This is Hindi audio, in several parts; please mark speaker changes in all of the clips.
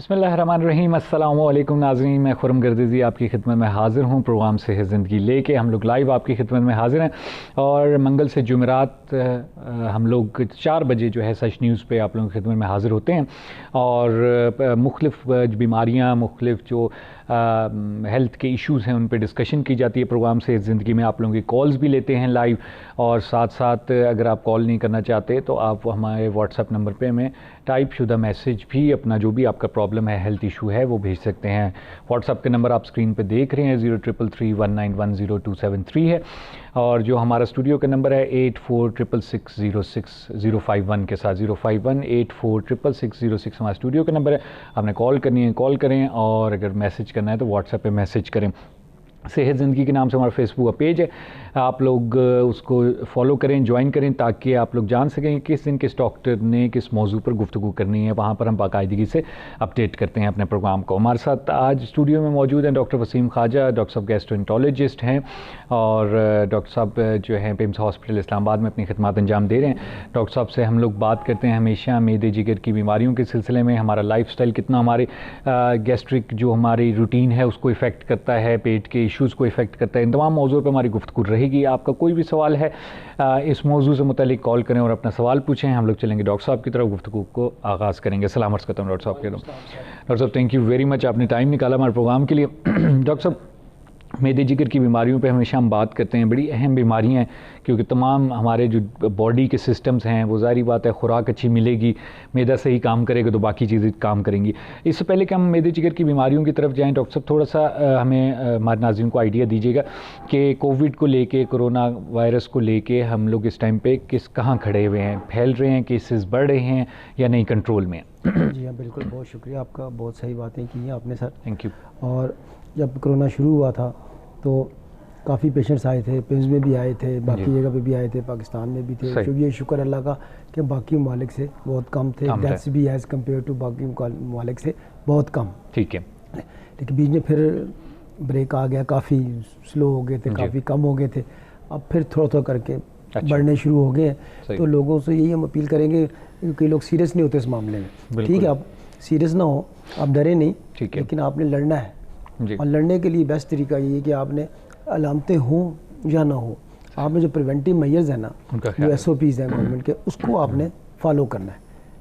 Speaker 1: बिस्मिल्लाहिर्रहमानिर्रहीम। अस्सलामु अलैकुम नाज़रीन, मैं खुरम गर्दिज़ी आपकी खिदमत में हाज़िर हूँ। प्रोग्राम सेहत ज़िंदगी लेके हम लोग लाइव आपकी खिदमत में हाज़िर हैं और मंगल से जुमेरात हम लोग 4 बजे जो है सच न्यूज़ पे आप लोगों की खिदमत में हाज़िर होते हैं और मुख्तलिफ़ बीमारियाँ, मुख्तलिफ़ जो हेल्थ के इश्यूज़ हैं उन पे डिस्कशन की जाती है। प्रोग्राम सेहत ज़िंदगी में आप लोगों की कॉल्स भी लेते हैं लाइव, और साथ साथ अगर आप कॉल नहीं करना चाहते तो आप हमारे व्हाट्सएप नंबर पे हमें टाइप शुदा मैसेज भी अपना जो भी आपका प्रॉब्लम है, हेल्थ इशू है, वो भेज सकते हैं। व्हाट्सएप के नंबर आप स्क्रीन पे देख रहे हैं, 0333191023 है, और जो हमारा स्टूडियो का नंबर है 8466606051 के साथ 05184666060 हमारा स्टूडियो का नंबर है। आपने कॉल करनी है कॉल करें, और अगर मैसेज करना है तो व्हाट्सएप पे मैसेज करें। सेहत ज़िंदगी के नाम से हमारा फेसबुक का पेज है, आप लोग उसको फॉलो करें, ज्वाइन करें, ताकि आप लोग जान सकें किस दिन किस डॉक्टर ने किस मौजू पर गुफ्तगू करनी है। वहाँ पर हम बाकायदगी से अपडेट करते हैं अपने प्रोग्राम को। हमारे साथ आज स्टूडियो में मौजूद हैं डॉक्टर वसीम ख्वाजा। डॉक्टर साहब गैस्ट्रोएंटरोलॉजिस्ट हैं और डॉक्टर साहब जो हैं पिम्स हॉस्पिटल इस्लामाबाद में अपनी खिदमत अंजाम दे रहे हैं। डॉक्टर साहब से हम लोग बात करते हैं हमेशा मैदे जिगर की बीमारियों के सिलसिले में, हमारा लाइफस्टाइल कितना हमारे गैस्ट्रिक जो हमारी रूटीन है उसको इफ़ेक्ट करता है, पेट के इश्यूज़ को इफ़ेक्ट करता है। इन तमाम मौजूद पर हमारी गुफ्तगू रहेगी। आपका कोई भी सवाल है इस मौजू से मुतालिक कॉल करें और अपना सवाल पूछें। हम लोग चलेंगे डॉक्टर साहब की तरफ, गुफ्तगू को आगाज़ करेंगे। सलाम अर्ज़ करता हूं डॉक्टर साहब के। डॉक्टर साहब थैंक यू वेरी मच, आपने टाइम निकाला हमारे प्रोग्राम के लिए। डॉक्टर साहब, मैदे जिगर की बीमारियों पे हमेशा हम बात करते हैं, बड़ी अहम बीमारियां हैं, क्योंकि तमाम हमारे जो बॉडी के सिस्टम्स हैं वो ज़ाहिर बात है खुराक अच्छी मिलेगी, मैदा सही काम करेगा तो बाकी चीज़ें काम करेंगी। इससे पहले कि हम मैदे जिगर की बीमारियों की तरफ जाएं, डॉक्टर साहब थोड़ा सा हमें हमारे नाज़रीन को आइडिया दीजिएगा कि कोविड को लेके, कोरोना वायरस को लेके हम लोग इस टाइम पर कहाँ खड़े हुए हैं, फैल रहे हैं, केसेस बढ़ रहे हैं या नहीं, कंट्रोल में?
Speaker 2: जी हाँ, बिल्कुल, बहुत शुक्रिया आपका, बहुत सही बातें की हैं आपने सर।
Speaker 1: Thank you.
Speaker 2: और जब कोरोना शुरू हुआ था तो काफ़ी पेशेंट्स आए थे, पिम्स में भी आए थे, बाकी जगह पे भी आए थे, पाकिस्तान में भी थे। ये शुक्र अल्लाह का कि बाकी ममालिक से बहुत कम थे, डेथ्स भी एज़ कम्पेयर टू बाकी ममालिक से बहुत कम।
Speaker 1: ठीक है।
Speaker 2: लेकिन बीच में फिर ब्रेक आ गया, काफ़ी स्लो हो गए थे, काफ़ी कम हो गए थे, अब फिर थोड़ा थोड़ा करके बढ़ने शुरू हो गए हैं। तो लोगों से यही हम अपील करेंगे, कई लोग सीरियस नहीं होते इस मामले में, ठीक है, आप सीरियस ना हो, आप डरे नहीं, लेकिन आपने लड़ना है। और लड़ने के लिए बेस्ट तरीका ये है कि आपने अलामतें हों या ना हो, आपने जो प्रिवेंटिव मेजर्स हैं ना, जो SOPs हैं गवर्नमेंट के, उसको आपने फॉलो करना है।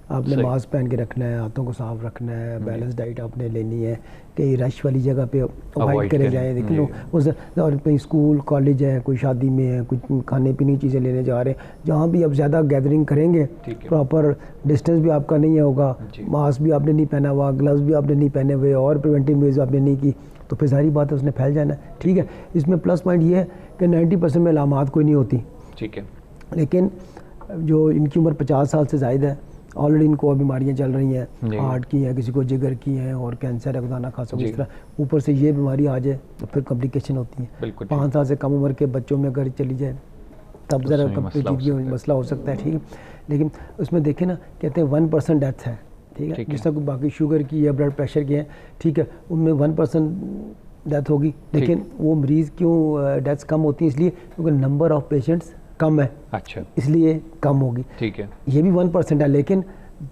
Speaker 2: आपने मास्क पहन के रखना है, हाथों को साफ रखना है, बैलेंस डाइट आपने लेनी है, कहीं रश वाली जगह पे अवॉइड करे जाएँ। लेकिन उस और कहीं स्कूल कॉलेज है, कोई शादी में है, कुछ खाने पीने की चीज़ें लेने जा रहे हैं, जहाँ भी आप ज़्यादा गैदरिंग करेंगे, प्रॉपर डिस्टेंस भी आपका नहीं होगा, मास्क भी आपने नहीं पहना हुआ, ग्लव्स भी आपने नहीं पहने हुए, और प्रिवेंटिव मेजर्स आपने नहीं की, तो फिर सारी बात है उसने फैल जाना है। ठीक है, इसमें प्लस पॉइंट ये है कि 90% में अलामात कोई नहीं होती। ठीक है, लेकिन जो इनकी उम्र 50 साल से ज़ायद है, ऑलरेडी इनको और बीमारियां चल रही हैं, हार्ट की हैं, किसी को जिगर की हैं, और कैंसर है, खुदा ना खासा, इस तरह ऊपर से ये बीमारी आ जाए तो फिर कॉम्प्लिकेशन होती है। 5 साल से कम उम्र के बच्चों में अगर चली जाए तब ज़रा मसला हो सकता है। ठीक है, लेकिन उसमें देखें ना, कहते हैं 1% डेथ है, ठीक है, जिस तरह बाकी शुगर की या ब्लड प्रेशर की है, ठीक है, उनमें 1% डेथ होगी, लेकिन वो मरीज़ क्यों डेथ्स कम होती हैं? इसलिए क्योंकि नंबर ऑफ पेशेंट्स कम है, अच्छा, इसलिए कम होगी। ठीक है, ये भी 1% है, लेकिन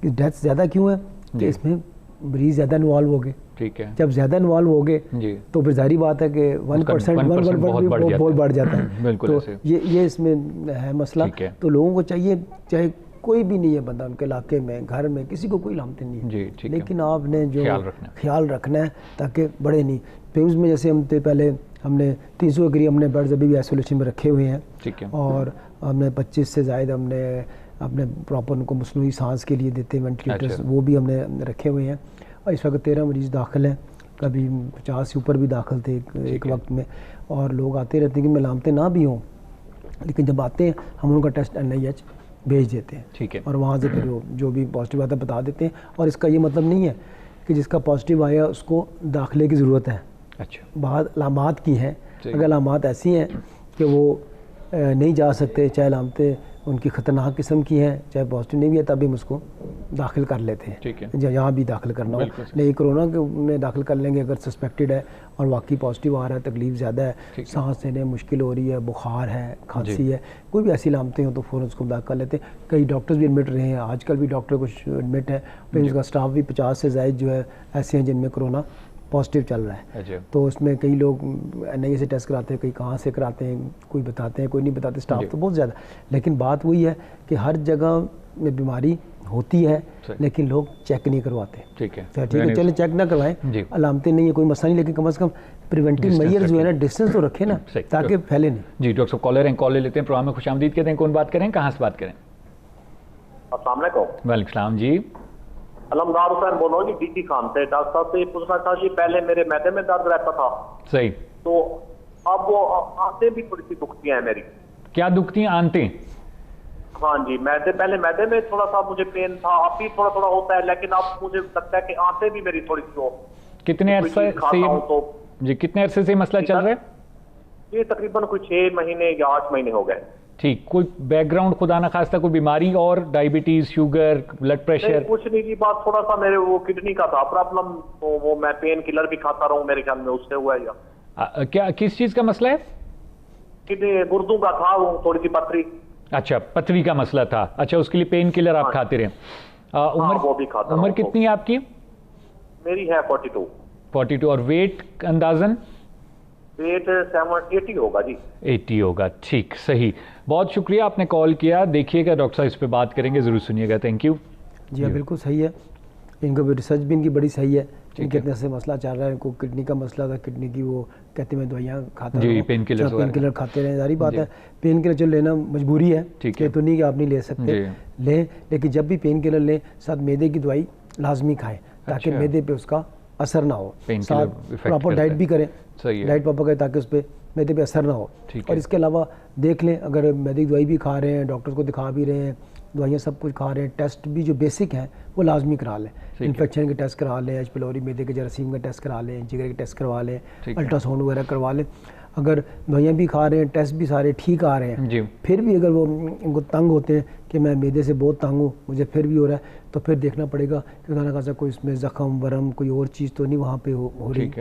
Speaker 2: डेथ्स ज़्यादा क्यों है कि इसमें मरीज़ ज़्यादा इन्वॉल्व हो गए। ठीक है, जब ज़्यादा इन्वॉल्व हो गए तो फिर जाहिर बात है कि 1% बहुत बढ़ जाता है। तो ये इसमें है मसला। तो लोगों को चाहिए, चाहे कोई भी नहीं है बंदा उनके इलाके में, घर में, किसी को कोई लामते नहीं है, लेकिन आपने जो ख्याल रखना है ताकि बढ़े नहीं। पिम्स में जैसे हम थे पहले, हमने 300 के करीब हमने बेड्स अभी भी आइसोलेशन में रखे हुए हैं। ठीक है, और हमने 25 से ज़ायद हमने अपने प्रॉपर उनको मसनूई सांस के लिए देते हैं वेंटिलेटर्स, वो भी हमने रखे हुए हैं। और इस वक्त 13 मरीज़ दाखिल हैं, कभी 50 से ऊपर भी दाखिल थे एक वक्त में, और लोग आते रहते हैं कि लामते ना भी हों, लेकिन जब आते हैं हम उनका टेस्ट NIH भेज देते हैं। ठीक है, और वहाँ से फिर जो भी पॉजिटिव आता है बता देते हैं। और इसका ये मतलब नहीं है कि जिसका पॉजिटिव आया उसको दाखिले की ज़रूरत है। अच्छा, बहुत अलामात की हैं, अगर अलामात ऐसी हैं कि वो नहीं जा सकते, चाहे अलामतें उनकी ख़तरनाक किस्म की हैं, चाहे पॉजिटिव नहीं भी है, तब भी हम उसको दाखिल कर लेते हैं।
Speaker 1: ठीक है,
Speaker 2: जहाँ भी दाखिल करना हो। नहीं, कोरोना के में दाखिल कर लेंगे अगर सस्पेक्टेड है और वाकई पॉजिटिव आ रहा है, तकलीफ ज़्यादा है, सांस लेने में मुश्किल हो रही है, बुखार है, खांसी है, कोई भी ऐसी अलामतें हो तो फ़ौरन उसको दाखिल कर लेते हैं। कई डॉक्टर्स भी एडमिट रहे हैं, आजकल भी डॉक्टर कुछ एडमिट हैं, फिर उसका स्टाफ भी 50 से ज़ायद जो है ऐसे हैं जिनमें कोरोना पॉजिटिव चल रहा है। तो उसमें कई लोग NIA से टेस्ट कराते हैं, कई कहाँ से कराते हैं, कोई बताते हैं, कोई नहीं बताते, स्टाफ तो बहुत ज़्यादा। लेकिन बात वही है कि हर जगह में बीमारी होती है लेकिन लोग चेक नहीं करवाते। ठीक है, चले चेक ना करवाएं, अलामतें नहीं है, कोई मसला नहीं, लेकिन कम से कम प्रिवेंटिव मेजर जो है ना, डिस्टेंस तो रखें ना, ताकि फैले नहीं।
Speaker 1: जी डॉक्टर साहब, कॉलर हैं, कॉल ले लेते हैं। प्रोग्राम में खुशामदीद कहते हैं। कौन बात करें, कहाँ से बात करें?
Speaker 3: अस्सलाम वालेकुम।
Speaker 1: वालेकुम सलाम जी।
Speaker 3: अलमदार हुसैन बोल रहा हूँ जी, DT खान से। डॉक्टर साहब से ये पूछना था जी, पहले मेरे मैदे में दर्द रहता था।
Speaker 1: सही।
Speaker 3: तो अब वो आंतें भी थोड़ी सी दुखती हैं मेरी।
Speaker 1: क्या दुखती हैं आंतें?
Speaker 3: हाँ जी, पहले मैदे में थोड़ा सा मुझे पेन था, अब भी थोड़ा थोड़ा होता है, लेकिन अब मुझे लगता है कि आंतें भी मेरी थोड़ी सी हो।
Speaker 1: कितने अरसे से जी, कितने अरसे से मसला चल रहा है?
Speaker 3: ये तकरीबन कुछ 6 महीने या 8 महीने हो गए।
Speaker 1: ठीक, कोई बैकग्राउंड खुदा ना खास्ता कोई बीमारी और डायबिटीज, शुगर, ब्लड प्रेशर?
Speaker 3: कुछ नहीं की बात, थोड़ा सा मेरे वो किडनी का था प्रॉब्लम, तो वो मैं पेन किलर भी खाता रहूं, मेरे ख्याल में उससे हुआ है। या
Speaker 1: क्या, किस चीज का मसला है?
Speaker 3: किडनी गुर्दों का था, वो थोड़ी सी पथरी।
Speaker 1: अच्छा, पथरी का मसला था। अच्छा, उसके लिए पेन किलर आप खाते रहे।
Speaker 3: वो भी खाता।
Speaker 1: उम्र कितनी है आपकी?
Speaker 3: मेरी है 42।
Speaker 1: 42। और वेट अंदाजन?
Speaker 3: वेट 80 होगा जी।
Speaker 1: 80 होगा, ठीक, सही। बहुत शुक्रिया आपने कॉल किया। देखिएगा डॉक्टर साहब इस पे बात करेंगे, ज़रूर सुनिएगा। Thank you.
Speaker 2: जी हाँ, बिल्कुल सही है। इनको भी रिसर्च भी इनकी बड़ी सही है। कितने से मसला चल रहा है, इनको किडनी का मसला था, किडनी की वो कहते हैं दवाइयाँ खाता
Speaker 1: जी, पेन किलर
Speaker 2: खाते रहे। सारी बात है, पेन किलर जो लेना मजबूरी है, कि तो नहीं कि आप नहीं ले सकते, लें, लेकिन जब भी पेन किलर लें साथ मैदे की दवाई लाजमी खाएं, ताकि मैदे पे उसका असर ना हो। साथ प्रॉपर डाइट भी करें, डाइट प्रॉपर करें ताकि उस पर मैदे पे असर ना हो। और इसके अलावा देख लें, अगर मैदे की दवाई भी खा रहे हैं, डॉक्टर को दिखा भी रहे हैं, दवाइयाँ सब कुछ खा रहे हैं, टेस्ट भी जो बेसिक हैं वो लाजमी करा लें। इन्फेक्शन के टेस्ट करा लें, H. pylori, मैदे के जरासीम का टेस्ट करा लें, जिगर के टेस्ट करवा लें, अल्ट्रासाउंड वगैरह करवा लें। अगर दवाइयाँ भी खा रहे हैं, टेस्ट भी सारे ठीक आ रहे हैं, फिर भी अगर वो इनको तंग होते हैं कि मैं मैदे से बहुत तंग हूँ, मुझे फिर भी हो रहा है, तो फिर देखना पड़ेगा कि खाना खासा कोई इसमें ज़ख़म वरम कोई और चीज़ तो नहीं वहाँ पे हो रही।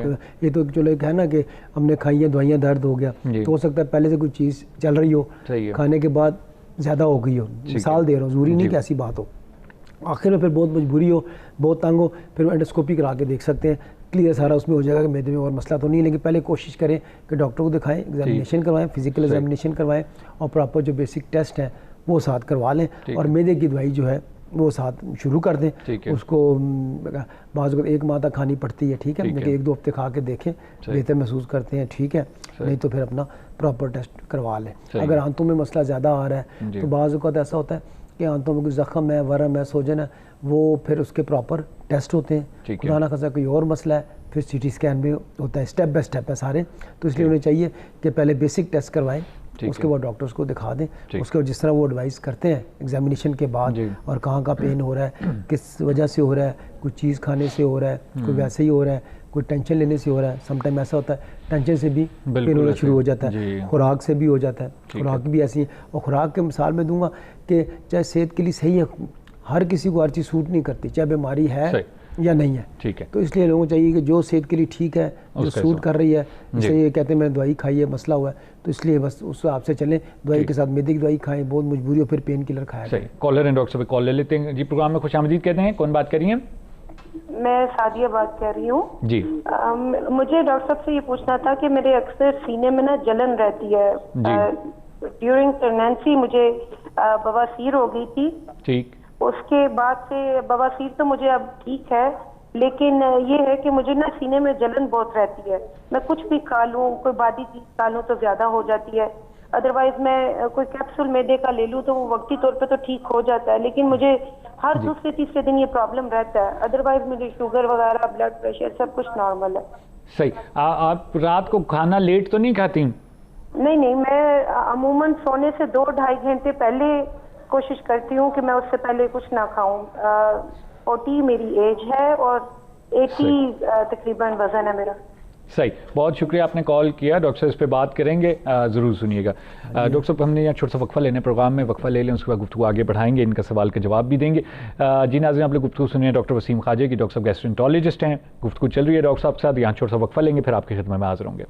Speaker 2: ये तो चलो एक है ना कि हमने खाई है दवाइयाँ, दर्द हो गया, तो हो सकता है पहले से कोई चीज़ चल रही हो, खाने के बाद ज़्यादा हो गई हो। मिसाल दे रहा हूँ, ज़रूरी नहीं कि ऐसी बात हो। आखिर में फिर बहुत मजबूरी हो, बहुत तंग हो, फिर एंडोस्कोपी करा के देख सकते हैं, क्लियर सारा उसमें हो जाएगा कि मैदे में और मसला तो नहीं है। लेकिन पहले कोशिश करें कि डॉक्टर को दिखाएं, एग्जामिनेशन करवाएं, फिजिकल एग्जामिनेशन करवाएं, और प्रॉपर जो बेसिक टेस्ट हैं वो साथ करवा लें, और मैदे की दवाई जो है वो साथ शुरू कर दें। उसको बाज़ वक़्त 1 माह तक खानी पड़ती है, ठीक है, लेकिन 1-2 हफ्ते खा के देखें, बेहतर महसूस करते हैं, ठीक है, नहीं तो फिर अपना प्रॉपर टेस्ट करवा लें। अगर आंतों में मसला ज़्यादा आ रहा है तो बाज़ वक़्त ऐसा होता है कि आंतों में कोई ज़ख़म है, वरम है, सोजन है, वो फिर उसके प्रॉपर टेस्ट होते हैं। खुदा ना खासा कोई और मसला है, फिर CT स्कैन भी होता है, स्टेप बाय स्टेप है सारे। तो इसलिए उन्हें चाहिए कि पहले बेसिक टेस्ट करवाएं, उसके बाद डॉक्टर्स को दिखा दें, उसके बाद जिस तरह वो एडवाइस करते हैं एग्जामिनेशन के बाद, और कहाँ का पेन हो रहा है, किस वजह से हो रहा है, कोई चीज़ खाने से हो रहा है, कोई वैसे ही हो रहा है, कोई टेंशन लेने से हो रहा है। समटाइम ऐसा होता है टेंशन से भी पेन होना शुरू हो जाता है, खुराक से भी हो जाता है, खुराक भी ऐसी है। और खुराक के मिसाल में दूंगा कि चाहे सेहत के लिए सही है, हर किसी को हर चीज़ सूट नहीं करती, चाहे बीमारी है या नहीं है, ठीक है। तो इसलिए लोगों को चाहिए कि जो सेहत के लिए ठीक है, जो सूट कर रही है, जैसे ये कहते हैं मैंने दवाई खाई है, मसला हुआ है, तो इसलिए बस उस हिसाब से चलें, दवाई के साथ मैदे की दवाई खाएं, बहुत मजबूरी हो फिर पेन किलर खाया।
Speaker 1: सही। कॉलर हैं, डॉक्टर साहब कॉल ले लेते हैं जी। प्रोग्राम में खुशामदीद कहते हैं। कौन बात कर रही हैं?
Speaker 4: मैं सादिया बात कर रही हूँ जी। मुझे डॉक्टर साहब से ये पूछना था कि मेरे अक्सर सीने में ना जलन रहती है। ड्यूरिंग प्रेगनेंसी मुझे बवासीर हो गई थी, ठीक, उसके बाद से बवासीर तो मुझे अब ठीक है, लेकिन ये है कि मुझे ना सीने में जलन बहुत रहती है। मैं कुछ भी खा लूँ, कोई बादी चीज खा लूँ तो ज्यादा हो जाती है, अदरवाइज मैं कोई कैप्सूल मैदे का ले लूँ तो वो वक्ती तौर पे तो ठीक हो जाता है, लेकिन मुझे हर दूसरे तीसरे दिन ये प्रॉब्लम रहता है। अदरवाइज मुझे शुगर वगैरह, ब्लड प्रेशर सब कुछ नॉर्मल है।
Speaker 1: सही। आप रात को खाना लेट तो नहीं खाती?
Speaker 4: नहीं, मैं अमूमन सोने से 2-2.5 घंटे पहले कोशिश करती हूँ कि मैं उससे पहले कुछ ना खाऊं। 40 मेरी एज है और 80 तकरीबन वजन है मेरा।
Speaker 1: सही, बहुत शुक्रिया आपने कॉल किया। डॉक्टर साहब इस पे बात करेंगे, ज़रूर सुनिएगा। डॉक्टर साहब हमने यहाँ छोटा सा वक्फा लेने प्रोग्राम में, वक्फा ले लें, उसके बाद गुफ्तगू आगे बढ़ाएंगे, इनका सवाल का जवाब भी देंगे। जी नाज़रीन, आप लोग गुफ्तगू सुनिए डॉक्टर वसीम ख्वाजा की। डॉक्टर साहब गैस्ट्रोएंटरोलॉजिस्ट हैं, गुफ्तगू चल रही है डॉक्टर साहब के साथ। यहाँ छोटा सा वक्फा लेंगे, फिर आपकी खिदमत में हाजिर होंगे।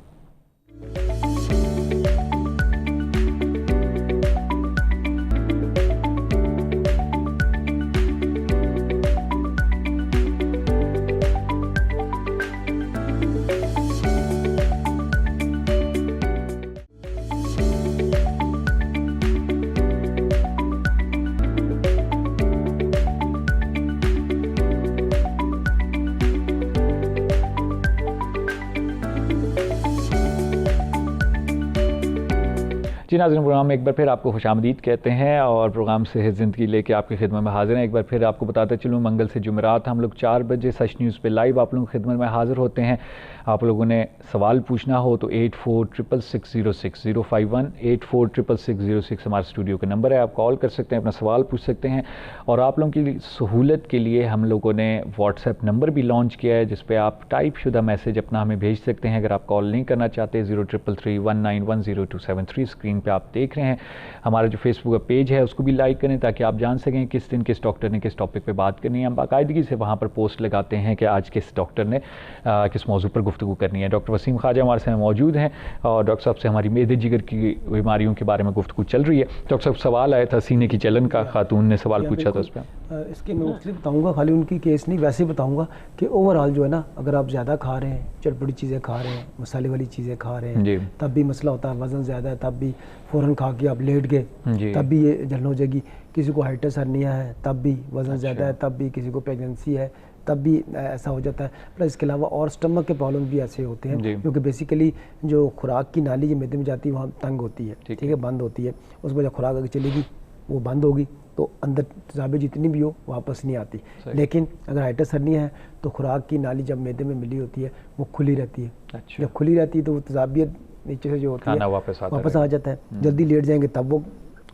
Speaker 1: जी नाज़रीन, प्रोग्राम में एक बार फिर आपको खुशामदीद कहते हैं और प्रोग्राम सेहत ज़िंदगी लेके आपकी खिदमत में हाजिर हैं। एक बार फिर आपको बताते चलूँ, मंगल से जुमेरात हम लोग 4 बजे सच न्यूज़ पे लाइव आप लोगों की खिदमत में हाजिर होते हैं। आप लोगों ने सवाल पूछना हो तो 8466606051 84666060 हमारे स्टूडियो का नंबर है, आप कॉल कर सकते हैं, अपना सवाल पूछ सकते हैं। और आप लोगों की सहूलत के लिए हम लोगों ने व्हाट्सएप नंबर भी लॉन्च किया है, जिस पे आप टाइप शुदा मैसेज अपना हमें भेज सकते हैं। अगर आप कॉल नहीं करना चाहते, 033319102273 स्क्रीन पे आप देख रहे हैं। हमारा जो फेसबुक का पेज है उसको भी लाइक करें, ताकि आप जान सकें किस दिन किस डॉक्टर ने किस टॉपिक पे बात करनी है। हम बाकायदगी से वहाँ पर पोस्ट लगाते हैं कि आज किस डॉक्टर ने किस मौजू पर गुफ्तगू करनी है। डॉक्टर वसीम ख्वाजा हमारे साथ मौजूद हैं और डॉक्टर साहब से हमारी मेदे जिगर की बीमारियों के बारे में गुफ्तगू चल रही है। डॉक्टर साहब सवाल आया था सीने की जलन का, खातून ने सवाल पूछा था उस पर।
Speaker 2: इसके मैं मुख्तलिफ बताऊँगा, खाली उनकी केस नहीं, वैसे बताऊँगा कि ओवरऑल जो है ना, अगर आप ज़्यादा खा रहे हैं, चटपटी चीज़ें खा रहे हैं, मसाले वाली चीज़ें खा रहे हैं, तब भी मसला होता है। वज़न ज़्यादा है तब भी फ़ौरन खा के आप लेट गए, तब भी ये जलन हो जाएगी। किसी को हाइटस हर्निया है तब भी, वज़न ज़्यादा है तब भी, किसी को प्रेगनेंसी है तब भी ऐसा हो जाता है। प्लस इसके अलावा और स्टमक के प्रॉब्लम भी ऐसे होते हैं, क्योंकि बेसिकली जो खुराक की नाली जो मैदे में जाती है वहाँ तंग होती है, ठीक है, बंद होती है। उसके बाद जब खुराक आगे चलेगी वो बंद होगी तो अंदर तेज़ाबें जितनी भी हो वापस नहीं आती। लेकिन अगर हाइटस हर्निया है तो खुराक की नाली जब मैदे में मिली होती है वो खुली रहती है। जब खुली रहती है तो वो तेज़ाबियत नीचे से जो होती है वापस आ जाता है। जल्दी लेट जाएंगे तब वो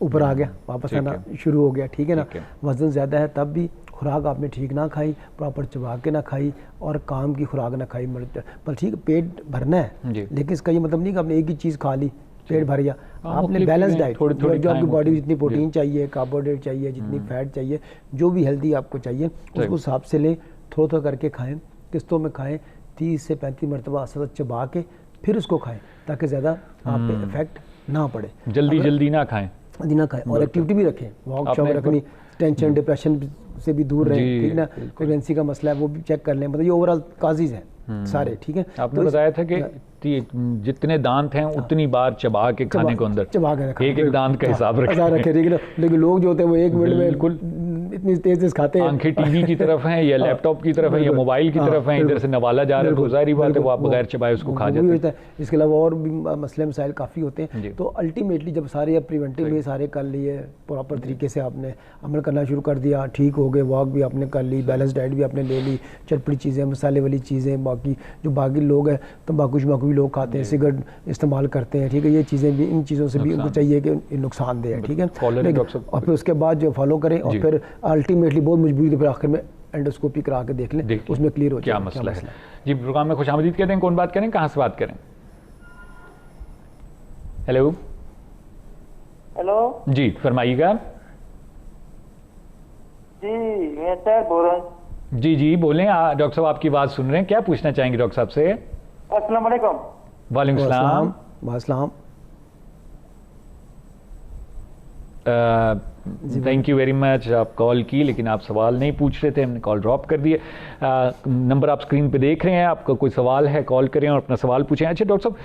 Speaker 2: ऊपर आ गया, वापस आना शुरू हो गया, ठीक है ना। वज़न ज़्यादा है तब भी, खुराक आपने ठीक ना खाई, प्रॉपर चबा के ना खाई और काम की खुराक ना खाई, पर ठीक पेट भरना है, लेकिन इसका ये मतलब नहीं कि आपने एक ही चीज़ खा ली पेट भर गया। आपने बैलेंस डाइट, जो आपकी बॉडी जितनी प्रोटीन चाहिए, कार्बोहाइड्रेट चाहिए, जितनी फैट चाहिए, जो भी हेल्दी आपको चाहिए उसको हिसाब से लें, थोड़ा थोड़ा करके खाएं, किस्तों में खाएं, 30 से 35 मरतबा असद चबा के फिर उसको खाएं, ताकि ज़्यादा आप पे इफेक्ट ना पड़े।
Speaker 1: जल्दी ना खाएं
Speaker 2: और एक्टिविटी भी रखें, वॉक शॉक रखनी, टेंशन डिप्रेशन से भी दूर रहें, ठीक ना। प्रेगनेंसी का मसला है वो भी चेक कर लें, मतलब ये ओवरऑल काजीज हैं सारे, ठीक है।
Speaker 1: आपने बताया था कि जितने दांत हैं उतनी बार चबा के खाने को अंदर,
Speaker 2: चबा के रखें,
Speaker 1: एक दांत का हिसाब रखें,
Speaker 2: ठीक है। लेकिन लोग जो होते हैं वो एक मिनट में बिल्कुल इतनी तेज खाते हैं,
Speaker 1: आंखें टीवी की तरफ हैं या लैपटॉप की तरफ है या मोबाइल की तरफ हैं, इधर से नवाला जा रहा है तो जाहिर बात है वो आप बगैर चबाए उसको खा जाते हैं।
Speaker 2: इसके अलावा और भी मसले मसाइल काफ़ी होते हैं। तो अल्टीमेटली जब सारे अब प्रिवेंटिव में सारे कर लिए, प्रॉपर तरीके से आपने अमल करना शुरू कर दिया, ठीक हो गए, वॉक भी आपने कर ली, बैलेंस डाइट भी आपने ले ली, चटपटी चीज़ें, मसाले वाली चीज़ें, बाकी जो बाकी लोग हैं तम्बाकू शम्बाकू भी लोग खाते हैं, सिगरेट इस्तेमाल करते हैं, ठीक है, ये चीज़ें भी, इन चीज़ों से भी उनको चाहिए कि नुकसानदेह है, ठीक है। और फिर उसके बाद जो फॉलो करें और फिर अल्टीमेटली बहुत मजबूरी तो फिर आखिर में एंडोस्कोपी करा के देख लें, उसमें क्लियर हो जाए
Speaker 1: क्या मसला है। जी प्रोग्राम में खुशामदीद कहते हैं, कौन बात करें, कहाँ से बात करें? हेलो जी फरमाइएगा।
Speaker 5: जी मैं सर बोल रहा हूँ।
Speaker 1: जी बोलें, डॉक्टर साहब आपकी बात सुन रहे हैं, क्या पूछना चाहेंगे डॉक्टर साहब से?
Speaker 5: अस्सलाम वालेकुम।
Speaker 1: वालेकुम सलाम। थैंक यू वेरी मच, आप कॉल की लेकिन आप सवाल नहीं पूछ रहे थे, हमने कॉल ड्रॉप कर दिए। नंबर आप स्क्रीन पे देख रहे हैं, आपका कोई सवाल है कॉल करें और अपना सवाल पूछें। अच्छा डॉक्टर साहब,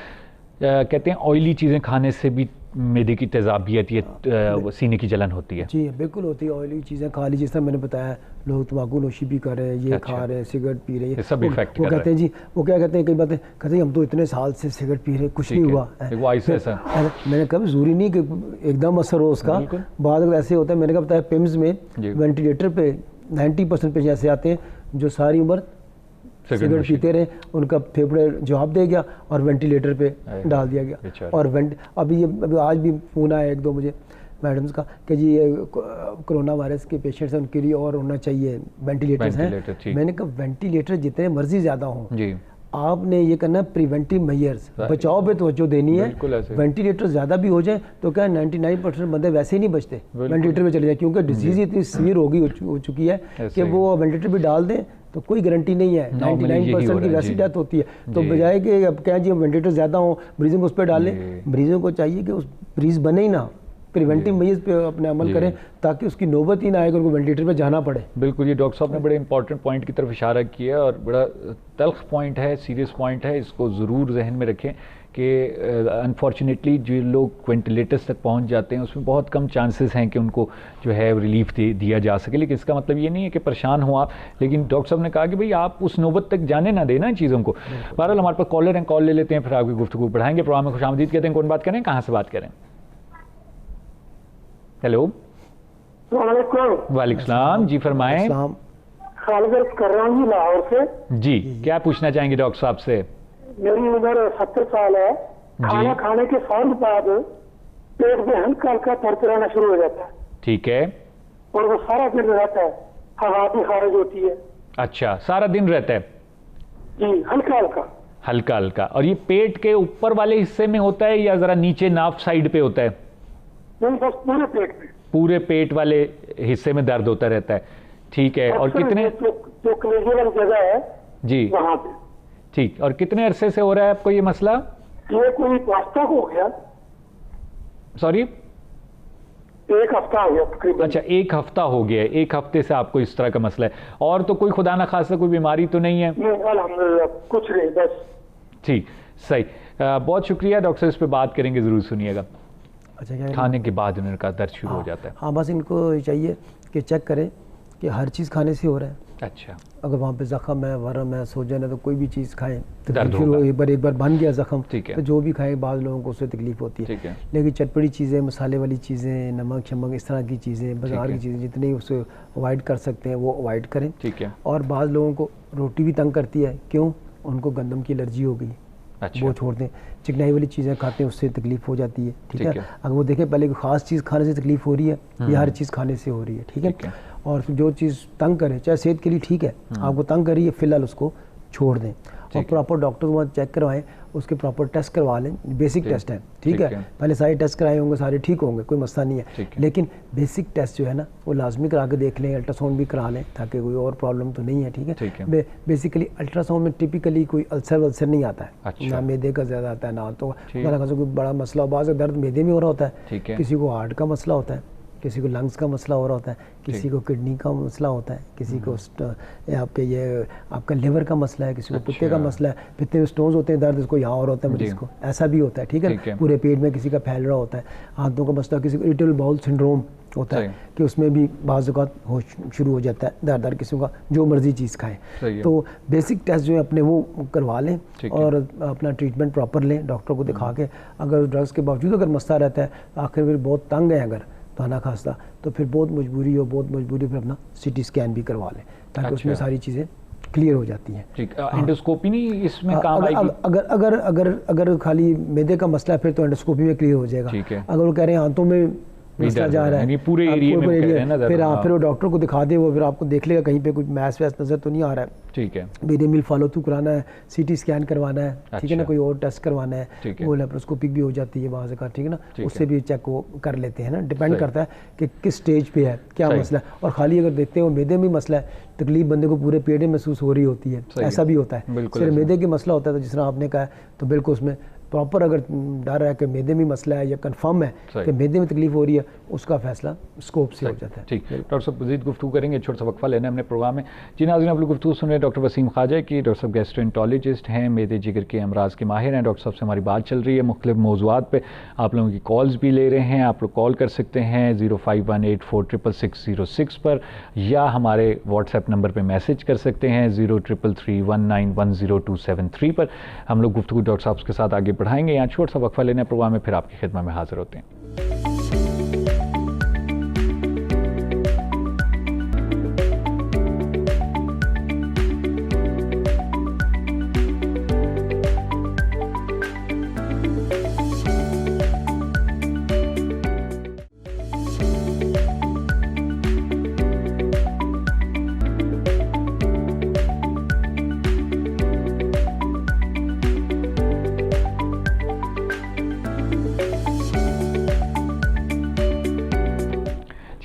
Speaker 1: कहते हैं ऑयली चीज़ें खाने से भी मैदे की तेज़ाबियत या सीने की जलन होती है? जी
Speaker 2: बिल्कुल होती है। ऑयली चीज़ें खा ली, जिस तरह मैंने बताया, लोग तम्बाकू नोशी भी कर रहे हैं, ये खा रहे हैं, सिगरेट पी रहे हैं,
Speaker 1: सब इफेक्ट
Speaker 2: वो कहते हैं जी, वो क्या कहते हैं, कई बातें कहते हैं हम तो इतने साल से सिगरेट पी रहे हैं, कुछ नहीं हुआ। मैंने कहा ज़रूरी नहीं कि एकदम असर हो उसका, बाद अगर ऐसे होता है। मैंने कहा बताया पिम्स में वेंटिलेटर पे 90% पेशेंट ऐसे आते हैं जो सारी उम्र सिगरेट पीते रहे, उनका फेफड़े जवाब दे गया और वेंटिलेटर पे डाल दिया गया। और अभी आज भी फ़ोन आया एक दो मुझे मैडम्स का कि जी ये कोरोना वायरस के पेशेंट्स हैं, उनके लिए और होना चाहिए वेंटिलेटर्स हैं। मैंने कहा वेंटिलेटर जितने मर्जी ज़्यादा हों, आपने ये करना है प्रिवेंटिव मेजर्स, बचाव पे तवज्जो देनी है। वेंटिलेटर ज़्यादा भी हो जाए तो क्या 99% बंदे वैसे ही नहीं बचते वेंटिलेटर पे चले जाए, क्योंकि डिजीज़ इतनी सीवियर हो चुकी है कि वो वेंटिलेटर भी डाल दें तो कोई गारंटी नहीं है। 99% की वैसी डेथ होती है। तो बजाय कि अब क्या जी वेंटिलेटर ज़्यादा हो, मरीजों को उस पर डालें, मरीजों को चाहिए कि उस मरीज़ बने ही ना, प्रिवेंटिव मेजर्स पे अपने अमल करें ताकि उसकी नौबत ही ना आए कि उनको वेंटिलेटर पे जाना पड़े।
Speaker 1: बिल्कुल, ये डॉक्टर साहब ने बड़े इंपॉर्टेंट पॉइंट की तरफ इशारा किया और बड़ा तल्ख पॉइंट है, सीरियस पॉइंट है, इसको ज़रूर जहन में रखें कि अनफॉर्चुनेटली जो लोग वेंटिलेटर्स तक पहुंच जाते हैं उसमें बहुत कम चांसेस हैं कि उनको जो है रिलीफ दिया जा सके। लेकिन इसका मतलब ये नहीं है कि परेशान हो आप, लेकिन डॉक्टर साहब ने कहा कि भाई आप उस नौबत तक जाने ना देना चीज़ों को। बहरहाल हमारे पास कॉलर हैं, कॉल ले लेते हैं, फिर आपकी गुफ्तगू बढ़ाएंगे। प्रोग्राम में खुशामदीद कहते हैं। कौन बात करें, कहाँ से बात करें? हेलो, वालेकुम सलाम जी, फरमाएं।
Speaker 6: खालिद कर रहा हूँ लाहौर से।
Speaker 1: जी, क्या पूछना चाहेंगे डॉक्टर साहब से?
Speaker 6: मेरी उम्र 70 साल है। खाना खाने के फौरन बाद पेट में हल्का हल्का दर्द रहना शुरू हो जाता है।
Speaker 1: ठीक है।
Speaker 6: और वो सारा दिन रहता है, हवा भी खारिज होती है।
Speaker 1: अच्छा, सारा दिन रहता है
Speaker 6: जी, हल्का हल्का
Speaker 1: हल्का हल्का। और ये पेट के ऊपर वाले हिस्से में होता है या जरा नीचे नाफ साइड पे होता है?
Speaker 6: नहीं, बस पूरे पेट में,
Speaker 1: पूरे पेट वाले हिस्से में दर्द होता रहता है। ठीक है। और कितने
Speaker 6: जो कलेजे वाली जगह है
Speaker 1: जी
Speaker 6: वहां पे।
Speaker 1: ठीक। और कितने अरसे से हो रहा है आपको ये मसला?
Speaker 6: ये कोई हफ्ता हो गया।
Speaker 1: सॉरी,
Speaker 6: 1 हफ्ता हो गया तकरीबन।
Speaker 1: अच्छा, 1 हफ्ता हो गया है। 1 हफ्ते से आपको इस तरह का मसला है। और तो कोई खुदा ना खासा कोई बीमारी तो नहीं है?
Speaker 6: नहीं, अल्हम्दुलिल्लाह कुछ नहीं, बस।
Speaker 1: ठीक, सही। बहुत शुक्रिया डॉक्टर साहब, इस पर बात करेंगे, ज़रूर सुनिएगा।
Speaker 2: अच्छा, क्या
Speaker 1: खाने के बाद उनका दर्द शुरू हो जाता है?
Speaker 2: हाँ, बस इनको चाहिए कि चेक करें कि हर चीज़ खाने से हो रहा है।
Speaker 1: अच्छा,
Speaker 2: अगर वहाँ पे ज़ख्म है, वरम है, सोजन है, तो कोई भी चीज़ खाएं तो
Speaker 1: दर्द
Speaker 2: फिर
Speaker 1: होगा।
Speaker 2: एक बार बन गया ज़ख्म
Speaker 1: ठीक है।
Speaker 2: तो जो भी खाएं, बाद लोगों को उससे तकलीफ होती है।
Speaker 1: ठीक है।
Speaker 2: लेकिन चटपटी चीज़ें, मसाले वाली चीज़ें, नमक शमक, इस तरह की चीज़ें, बाज़ार की चीज़ें जितनी उससे अवॉइड कर सकते हैं वो अवॉइड करें।
Speaker 1: ठीक है।
Speaker 2: और बाद लोगों को रोटी भी तंग करती है, क्यों? उनको गंदम की एलर्जी हो गई।
Speaker 1: अच्छा।
Speaker 2: वो छोड़ दें। चिकनाई वाली चीज़ें खाते हैं उससे तकलीफ हो जाती है। ठीक है। अगर वो देखें पहले कोई ख़ास चीज़ खाने से तकलीफ हो रही है या हर चीज़ खाने से हो रही है। ठीक है। और जो चीज़ तंग करे, चाहे सेहत के लिए ठीक है, आपको तंग करिए, फिलहाल उसको छोड़ दें। और प्रॉपर डॉक्टर को चेक करवाएं, उसके प्रॉपर टेस्ट करवा लें। बेसिक टेस्ट है, ठीक है। पहले सारे टेस्ट कराए होंगे, सारे ठीक होंगे, कोई मसला नहीं है। लेकिन बेसिक टेस्ट जो है ना वो लाजमी करा के देख लें, अल्ट्रासाउंड भी करा लें ताकि कोई और प्रॉब्लम तो नहीं है। ठीक है। बेसिकली अल्ट्रासाउंड में टिपिकली कोई अल्सर नहीं आता है। अच्छा। ना मैदे का ज़्यादा आता है, ना तो कोई बड़ा मसला हो। बाज़ दर्द मैदे में हो रहा होता है, किसी को हार्ट का मसला होता है, किसी को लंग्स का मसला हो रहा होता है, किसी को किडनी का मसला होता है, किसी को आपके ये आपका लिवर का मसला है, किसी को पित्ते का मसला है, पित्ते में स्टोन्स होते हैं, दर्द इसको यहाँ और होता है मरीज को, ऐसा भी होता है। ठीक है। पूरे पेट में किसी का फैल रहा होता है, हाथों का मसला, किसी को इरिटेबल बाउल सिंड्रोम होता है कि उसमें भी बाज़ औक़ात हो शुरू हो जाता है दर्द, किसी का जो मर्जी चीज़ खाएं। तो बेसिक टेस्ट जो है अपने वो करवा लें और अपना ट्रीटमेंट प्रॉपर लें डॉक्टर को दिखा के। अगर ड्रग्स के बावजूद अगर मसला रहता है, आखिर फिर बहुत तंग है अगर खाना खासा, तो फिर बहुत मजबूरी फिर अपना CT स्कैन भी करवा लें ताकि उसमें सारी चीज़ें क्लियर हो जाती हैं।
Speaker 1: ठीक। एंडोस्कोपी नहीं इसमें काम आएगी?
Speaker 2: अगर खाली मैदे का मसला है फिर तो एंडोस्कोपी में क्लियर हो जाएगा। अगर वो कह रहे हैं हाथों में मसला जा रहा है,
Speaker 1: पूरे एरिया में कह रहे हैं ना,
Speaker 2: फिर वो डॉक्टर को दिखा दे, वो फिर आपको देख लेगा कहीं पे कुछ मैस वैस नजर तो नहीं आ रहा है।
Speaker 1: ठीक है।
Speaker 2: बेदे मिल फॉलो थ्रू कराना है, CT स्कैन करवाना है। ठीक है ना, कोई और टेस्ट करवाना है, वो लेप्रोस्कोपिक भी हो जाती है बाज़ का। ठीक है ना, उससे भी चेक वो कर लेते हैं ना। डिपेंड करता है कि किस स्टेज पे है, क्या मसला है। और खाली अगर देखते हो मैदे में मसला है, तकलीफ बंदे को पूरे पेट में महसूस हो रही होती है, ऐसा भी होता है। सिर्फ मैदे की मसला होता है तो जिस तरह आपने कहा तो बिल्कुल उसमें प्रॉपर अगर डर है कि मैदे में मसला है या कंफर्म है कि मैदे में तकलीफ हो रही है, उसका फैसला स्कोप से हो जाता है।
Speaker 1: ठीक। डॉक्टर साहब मज़ीद गुफ्तगू करेंगे, छोटा सा वक्फा लेना है हमने प्रोग्राम में। जी नाज़रीन, आप लोग गुफ्तगू सुन रहे हैं डॉक्टर वसीम ख्वाजा की। डॉक्टर साहब गैस्ट्रोएंटरोलॉजिस्ट हैं, मैदे जिगर के अमराज़ के माहिर हैं। डॉक्टर साहब से हमारी बात चल रही है मुख्तलिफ मौज़ूआत पे। आप लोगों की कॉल्स भी ले रहे हैं, आप लोग कॉल कर सकते हैं 0518466606 पर, या हमारे व्हाट्सएप नंबर पर मैसेज कर सकते हैं 0333191027 पर। हम लोग गुफ्तगू डॉक्टर साहब के साथ आगे बढ़ाएंगे। यहाँ छोटा सा वक्फा लेने प्रोग्राम में फिर आपकी खिदमत में हाजिर होते हैं।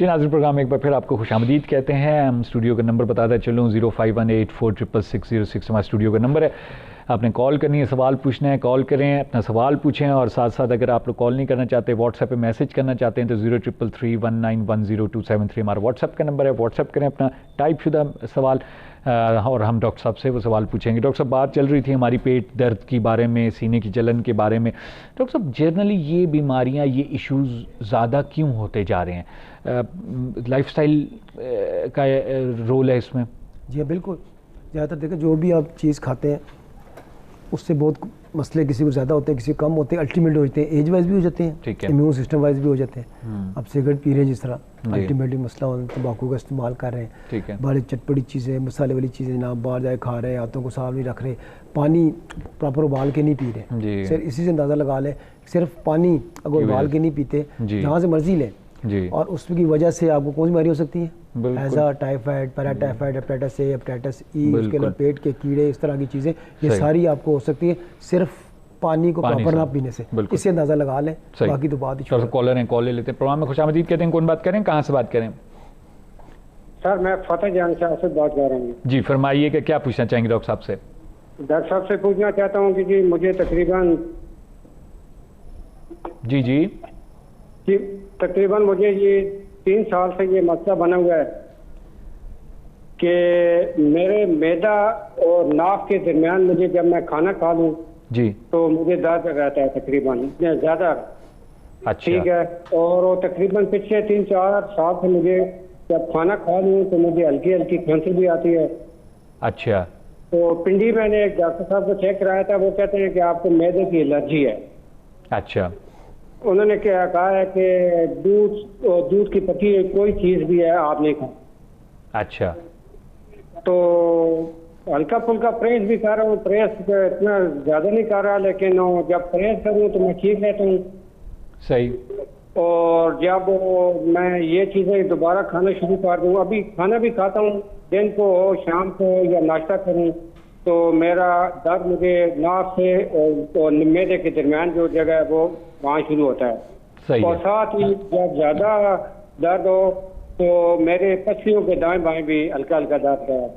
Speaker 1: जी नाज़रीन, प्रोग्राम में एक बार फिर आपको खुशामदीद कहते हैं। हम स्टूडियो का नंबर बताता चलूँ 0518466606 हमारा स्टूडियो का नंबर है। आपने कॉल करनी है, सवाल पूछना है, कॉल करें, अपना सवाल पूछें। और साथ साथ अगर आप लोग कॉल नहीं करना चाहते, व्हाट्सएप पे मैसेज करना चाहते हैं तो 033319100273 हमारा व्हाट्सएप का नंबर है। व्हाट्सएप करें अपना टाइप शुदा सवाल और हम डॉक्टर साहब से वो सवाल पूछेंगे। डॉक्टर साहब, बात चल रही थी हमारी पेट दर्द के बारे में, सीने की जलन के बारे में। डॉक्टर साहब, जनरली ये बीमारियाँ, ये इश्यूज़ ज़्यादा क्यों होते जा रहे हैं? लाइफस्टाइल का रोल है इसमें?
Speaker 2: जी बिल्कुल, ज़्यादातर देखें जो भी आप चीज़ खाते हैं उससे बहुत मसले किसी को ज़्यादा होते हैं, किसी को कम होते हैं, अल्टीमेटली हो जाते हैं, एज वाइज भी हो जाते हैं, इम्यून सिस्टम वाइज भी हो जाते हैं। आप सिगरेट पी रहे हैं जिस तरह, अल्टीमेटली मसला हो, तम्बाकू का इस्तेमाल कर रहे हैं, बड़ी चटपटी चीज़ें, मसाले वाली चीज़ें ना बाहर जाए खा रहे हैं, हाथों को साफ नहीं रख रहे, पानी प्रॉपर उबाल के नहीं पी रहे। सिर्फ इसी से अंदाज़ा लगा लें, सिर्फ पानी अगर उबाल के नहीं पीते, जहाँ से मर्जी लें, और उसकी वजह से आपको कौन सी बीमारी हो सकती है? ऐसा typhoid, paratyphoid, hepatitis A, hepatitis E, उसके अलावा पेट के कीड़े, इस तरह की चीज़ें, ये सारी आपको हो सकती है सिर्फ पानी को प्रॉपर ना पीने से। इससे अंदाज़ा लगा लें, बाकी तो बात ही छोड़।
Speaker 1: कॉलर हैं, कॉल ले लेते हैं। प्रोग्राम में खुशामदीद कहते हैं। कौन बात करें, कहाँ से बात करें?
Speaker 7: सर मैं फतेह जान शाह से बात कर रहा हूँ।
Speaker 1: जी फरमाइए कि क्या पूछना चाहेंगे डॉक्टर साहब से?
Speaker 7: डॉक्टर साहब से पूछना चाहता हूँ कि जी मुझे तकरीबन तकरीबन मुझे ये 3 साल से ये मसला बना हुआ है कि मेरे मैदा और नाक के दरमियान मुझे जब मैं खाना खा लूँ
Speaker 1: जी तो
Speaker 7: मुझे दर्द रहता है तकरीबन इतने ज़्यादा।
Speaker 1: अच्छा।
Speaker 7: ठीक है, और वो तकरीबन पिछले 3-4 साल से मुझे जब खाना खा लूँ तो मुझे हल्की हल्की खांसी भी आती है।
Speaker 1: अच्छा।
Speaker 7: तो पिंडी मैंने एक डॉक्टर साहब को चेक कराया था, वो कहते हैं कि आपको मैदे की एलर्जी है।
Speaker 1: अच्छा।
Speaker 7: उन्होंने क्या कहा है कि दूध की पकी कोई चीज़ भी है आप नहीं खाओ।
Speaker 1: अच्छा।
Speaker 7: तो हल्का फुल्का परहेज भी कर रहा हूँ, परहेज इतना ज़्यादा नहीं कर रहा, लेकिन जब परहेज करूँ तो मैं ठीक रहता हूँ।
Speaker 1: सही।
Speaker 7: और जब मैं ये चीज़ें दोबारा खाना शुरू कर दूँ, अभी खाना भी खाता हूँ दिन को शाम को या नाश्ता करूँ, तो मेरा दर्द मुझे नाक से और मैदे के दरमियान जो जगह है वो वहाँ शुरू होता है।
Speaker 1: सही
Speaker 7: और
Speaker 1: है।
Speaker 7: साथ ही जब ज़्यादा दर्द हो तो मेरे पसलियों के दाएं बाएं भी हल्का हल्का दर्द रहा है।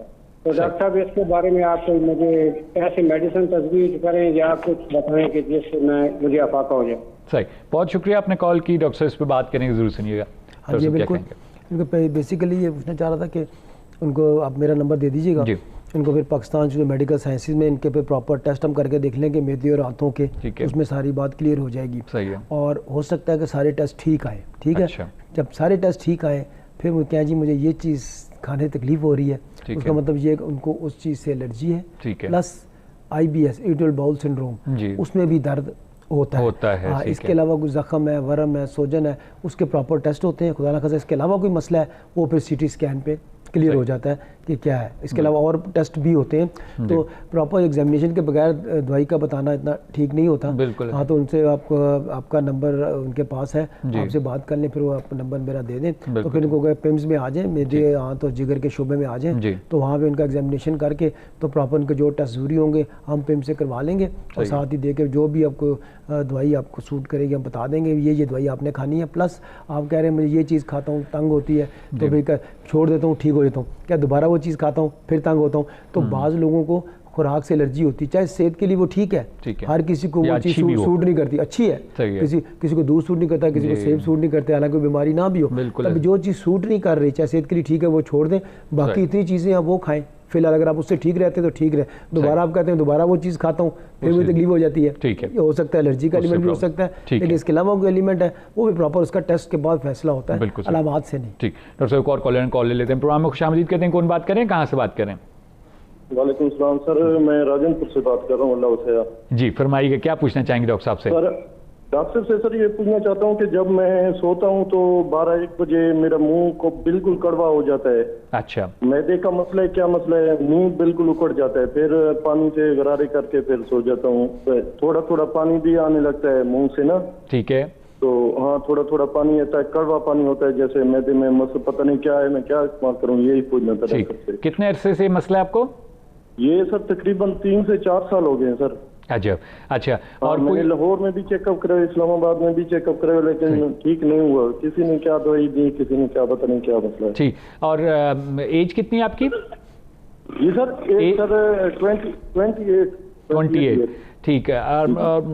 Speaker 7: तो डॉक्टर साहब इसके बारे में आप मुझे ऐसे मेडिसिन तजवीज़ करें या कुछ बताएं कि जिससे मुझे अफाका हो जाए।
Speaker 1: सही, बहुत शुक्रिया आपने कॉल की। डॉक्टर साहब इस पर बात करेंगे, ज़रूर सुनिएगा।
Speaker 2: हाँ जी बिल्कुल, इनको बेसिकली ये पूछना चाह रहा था कि उनको आप मेरा नंबर दे दीजिएगा, इनको फिर पाकिस्तान जो मेडिकल साइंसेज में इनके पे प्रॉपर टेस्ट हम करके देख लेंगे मेदे और हाथों के, उसमें सारी बात क्लियर हो जाएगी।
Speaker 1: सही है।
Speaker 2: और हो सकता है कि सारे टेस्ट ठीक आए। ठीक है। अच्छा। जब सारे टेस्ट ठीक आए फिर वो क्या जी मुझे ये चीज़ खाने तकलीफ हो रही है, उसका मतलब ये उनको उस चीज़ से एलर्जी है, plus IBS irritable bowel syndrome, उसमें भी दर्द होता है। हाँ, इसके अलावा कोई ज़ख्म है, वरम है, सोजन है, उसके प्रॉपर टेस्ट होते हैं। खुदा ना खास्ता इसके अलावा कोई मसला है वो फिर CT स्कैन पे क्लियर हो जाता है कि क्या है। इसके अलावा और टेस्ट भी होते हैं, तो प्रॉपर एग्जामिनेशन के बगैर दवाई का बताना इतना ठीक नहीं होता। हाँ, तो उनसे आपको आपका नंबर उनके पास है, आपसे बात कर लें, फिर वो आप नंबर मेरा दे दें, तो फिर उनको पिम्स में आ जाएँ, मेरे हाथ और जिगर के शोबे में आ जाएँ, तो वहाँ पर उनका एग्जामिनेशन करके तो प्रॉपर उनके जो टेस्ट ज़रूरी होंगे हम पिम्स से करवा लेंगे, और साथ ही दे के जो भी आपको दवाई आपको सूट करेगी हम बता देंगे ये दवाई आपने खानी है। प्लस आप कह रहे हैं मुझे ये चीज़ खाता हूँ तंग होती है तो फिर छोड़ देता हूँ, ठीक हो जाता हूँ, क्या दोबारा वो चीज़ खाता हूँ फिर तंग होता हूँ? तो बाज़ लोगों को खुराक से एलर्जी होती है, चाहे सेहत के लिए वो ठीक है, हर किसी को वो चीज़ सूट नहीं करती, अच्छी है, किसी को दूध सूट नहीं करता, किसी को सेब सूट नहीं करते, हालांकि बीमारी ना भी हो, तब जो चीज़ सूट नहीं कर रही चाहे सेहत के लिए ठीक है वो छोड़ दें, बाकी इतनी चीज़ें आप वो खाएं। फिलहाल अगर आप उससे ठीक रहते हैं तो ठीक रहे, दोबारा आप कहते हैं दोबारा वो चीज़ खाता हूँ फिर भी तकलीफ हो जाती है, ठीक है, हो सकता है एलर्जी का एलिमेंट भी हो सकता है, लेकिन इसके अलावा कोई एलिमेंट है वो भी प्रॉपर उसका टेस्ट के बाद फैसला होता है, अलामात से नहीं।
Speaker 1: ठीक, डॉक्टर साहब और कॉल ले लेते हैं। प्रोग्राम में खुशामदीद कहते हैं। कौन बात करें, कहाँ से बात करें?
Speaker 8: वालेकुम सलाम सर, मैं राजनपुर से बात कर रहा हूँ। अल्लाह से
Speaker 1: जी फरमाइएगा, क्या पूछना चाहेंगे डॉक्टर साहब से?
Speaker 8: डॉक्टर से सर ये पूछना चाहता हूँ कि जब मैं सोता हूँ तो 12-1 बजे मेरा मुंह को बिल्कुल कड़वा हो जाता है।
Speaker 1: अच्छा।
Speaker 8: मैदे का मसला है, क्या मसला है? मुंह बिल्कुल उकड़ जाता है, फिर पानी से गरारे करके फिर सो जाता हूँ, थोड़ा थोड़ा पानी भी आने लगता है मुंह से ना। ठीक है। तो हाँ, थोड़ा थोड़ा पानी आता है, कड़वा पानी होता है जैसे मैदे में, मसला पता नहीं क्या है, मैं क्या इस्तेमाल करूँ, यही पूछना था डॉक्टर से।
Speaker 1: कितने अरसे से मसला है आपको?
Speaker 8: ये सर तकरीबन 3 से 4 साल हो गए हैं सर।
Speaker 1: अच्छा अच्छा। और
Speaker 8: मैंने लाहौर में भी चेकअप कराया, इस्लामाबाद में भी चेकअप कराया, लेकिन ठीक नहीं हुआ। किसी ने क्या दवाई दी, किसी ने क्या, पता नहीं क्या मसला है।
Speaker 1: ठीक। और एज कितनी है आपकी?
Speaker 8: जी सर, एज सर 28।
Speaker 1: ठीक है।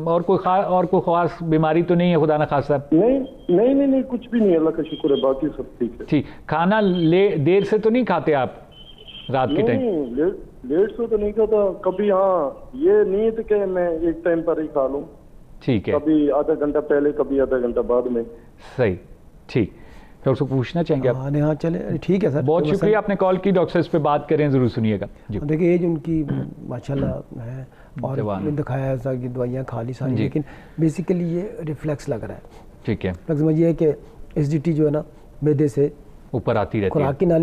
Speaker 1: और कोई खास बीमारी तो नहीं है, खुदा ना खासा?
Speaker 8: नहीं, कुछ भी नहीं, अल्लाह का शुक्र है, बाकी सब ठीक है।
Speaker 1: ठीक। खाना देर से तो नहीं खाते आप रात के टाइम?
Speaker 8: नहीं, लेट से तो नहीं खाता कभी। हाँ, ये नहीं है कि मैं एक टाइम पर ही खा लूँ।
Speaker 1: ठीक है।
Speaker 8: कभी आधा घंटा पहले, कभी आधा घंटा बाद में।
Speaker 1: सही। ठीक। फिर उसको पूछना चाहेंगे आप?
Speaker 2: हाँ चले, ठीक है सर,
Speaker 1: बहुत शुक्रिया आपने कॉल की। डॉक्टर साहब इस पे बात करें, जरूर सुनिएगा जी।
Speaker 2: देखिए एज उनकी माशाल्लाह है, और दिखाया ऐसा कि दवाइयाँ खा ली सारी, लेकिन बेसिकली ये रिफ्लेक्स लग रहा है।
Speaker 1: ठीक है।
Speaker 2: समझिए कि एसिडिटी जो है ना मैदे से
Speaker 1: ऊपर आती रहती है,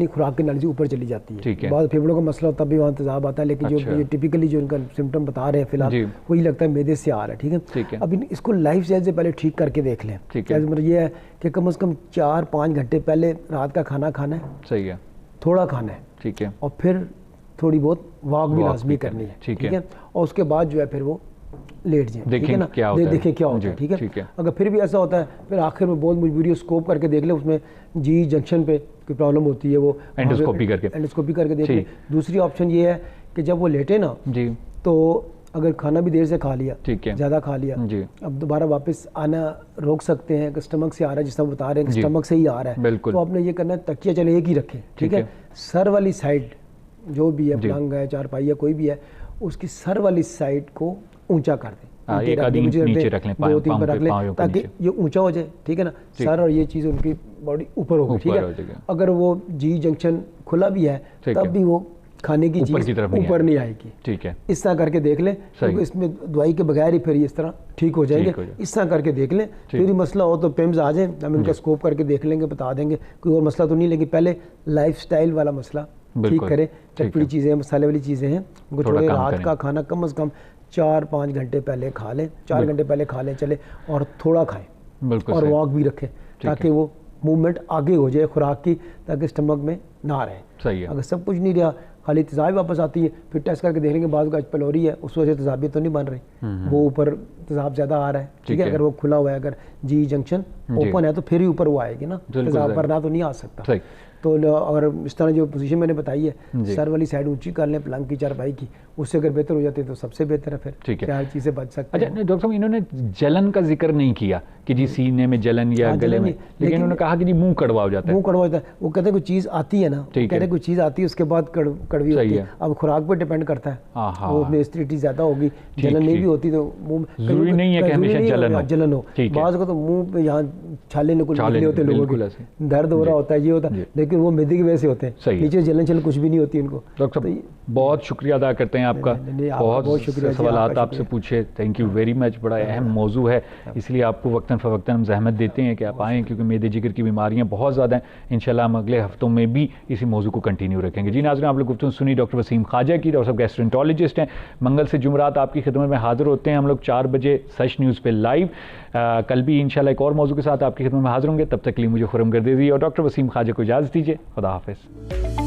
Speaker 2: खुराक की नाली से ऊपर चली जाती है।
Speaker 1: ठीक है।
Speaker 2: बहुत फेफड़ों का मसला होता है, भी वहाँ तेजाब आता है, लेकिन जो ये टिपिकली जो इनका सिम्टम बता रहे हैं फिलहाल, वही लगता है मैदे से आ रहा है। ठीक है। अब इसको लाइफ स्टाइल से पहले ठीक करके देख लें।
Speaker 1: ठीक है।
Speaker 2: मतलब ये है कि कम से कम 4-5 घंटे पहले रात का खाना खाना है।
Speaker 1: सही है।
Speaker 2: थोड़ा खाना है।
Speaker 1: ठीक है।
Speaker 2: और फिर थोड़ी बहुत वॉक भी लाजमी करनी है। ठीक है। और उसके बाद जो है फिर वो लेट जाए,
Speaker 1: देखें क्या होता है।
Speaker 2: देखें क्या होता है। ठीक है। अगर फिर भी ऐसा होता है, फिर आखिर में बहुत मजबूरी है, स्कोप करके देख ले, उसमें जी जंक्शन पे कोई प्रॉब्लम होती है, वो
Speaker 1: एंडोस्कोपी करके
Speaker 2: देख ले। दूसरी ऑप्शन ये है कि जब वो लेटे ना
Speaker 1: जी,
Speaker 2: तो अगर खाना भी देर से खा लिया,
Speaker 1: ठीक है,
Speaker 2: ज़्यादा खा लिया जी, अब दोबारा वापस आना रोक सकते हैं। स्टमक से आ रहा है, जिस तरह बता रहे हैं स्टमक से ही आ रहा है, तो आपने ये करना है तकिया चले एक ही रखें। ठीक है। सर वाली साइड जो भी है, पलंग है, चारपाई है, कोई भी है, उसकी सर वाली साइड को ऊंचा कर दें,
Speaker 1: एक आधी नीचे रख लें,
Speaker 2: 2-3 पर रख लें, ताकि ये ऊंचा हो जाए। ठीक है ना, सर और ये चीज़ उनकी बॉडी ऊपर होगी। ठीक है। अगर वो जी जंक्शन खुला भी है तब भी वो खाने की चीज़ ऊपर नहीं आएगी।
Speaker 1: ठीक है।
Speaker 2: इस तरह करके देख लें, तो इसमें दवाई के बगैर ही फिर इस तरह ठीक हो जाएंगे। इस तरह करके देख लें, फिर मसला हो तो पेम्स आ जाए, हम इनका स्कोप करके देख लेंगे, बता देंगे कोई और मसला तो नहीं। लेकिन पहले लाइफस्टाइल वाला मसला ठीक करें। चटपटी चीज़ें, मसाले वाली चीज़ें हैं, उनको थोड़े रात का खाना कम से कम 4-5 घंटे पहले खा लें, 4 घंटे पहले खा लें चले, और थोड़ा खाएं और वॉक भी रखें, ताकि वो मूवमेंट आगे हो जाए खुराक की, ताकि स्टमक में ना रहे।
Speaker 1: सही है।
Speaker 2: अगर सब कुछ नहीं रहा, खाली तेजाब वापस आती है, फिर टेस्ट करके देख लेंगे, बाद पेलोरी है, उस वजह से तेजाबियत तो नहीं बन रही, वो ऊपर तेजाब ज़्यादा आ रहा है। ठीक है। अगर वो खुला हुआ है, अगर जी जंक्शन ओपन है, तो फिर ही ऊपर वो आएगी ना, तेजाब वरना तो नहीं आ सकता। तो अगर इस तरह जो पोजीशन मैंने बताई है, सर वाली साइड ऊंची कर लें, पलंग की, चारपाई की, उससे अगर बेहतर हो जाती है तो सबसे बेहतर है। फिर
Speaker 1: ठीक है,
Speaker 2: हर चीज़ से बच सकते हैं।
Speaker 1: अच्छा डॉक्टर साहब, इन्होंने जलन का जिक्र नहीं किया कि जी सीने में जलन या गले में, लेकिन उन्होंने कहा कि जी मुंह कड़वा हो जाता है।
Speaker 2: मुंह कड़वा होता है, वो कहते हैं कोई चीज़ आती है ना, कहते हैं कोई चीज़ आती है, उसके बाद कड़वी होती है। अब खुराक पर डिपेंड करता है, वो उसमें एसिडिटी ज़्यादा होगी, जलन नहीं भी होती तो मुँह
Speaker 1: जरूरी नहीं है कि हमेशा
Speaker 2: जलन हो। बाज़ को तो मुँह पे यहाँ छाले निकले होते हैं, लोगों के दर्द हो रहा होता है, ये होता है, लेकिन वो मैदे की वजह से होते हैं, नीचे जलन चल कुछ भी नहीं होती उनको।
Speaker 1: डॉक्टर साहब बहुत शुक्रिया अदा करते हैं आपका, बहुत शुक्रिया, सवाल आपसे पूछे, थैंक यू वेरी मच। बड़ा अहम मौजू है, इसलिए आपको वक्तन फ़वक्तन हम जहमत देते हैं कि आप आएँ, क्योंकि मैदे जिगर की बीमारियां बहुत ज़्यादा हैं। इंशाल्लाह हम अगले हफ्तों में भी इसी मौजू को कंटिन्यू रखेंगे। जी नाज़रीन, आप लोग गुफ्तगू सुनी डॉक्टर वसीम ख्वाजा की। डॉक्टर साहब गैस्ट्रोएंटरोलॉजिस्ट हैं, मंगल से जुमरात आपकी खिदमत में हाजिर होते हैं हम लोग 4 बजे सच न्यूज़ पे लाइव। कल भी इंशाल्लाह एक और मौजू के साथ आपकी खिदमत में हाजिर होंगे। तब तक के लिए मुझे खुरम कर दीजिए और डॉक्टर वसीम ख्वाजा को इजाज़त दीजिए। खुदा हाफिज़।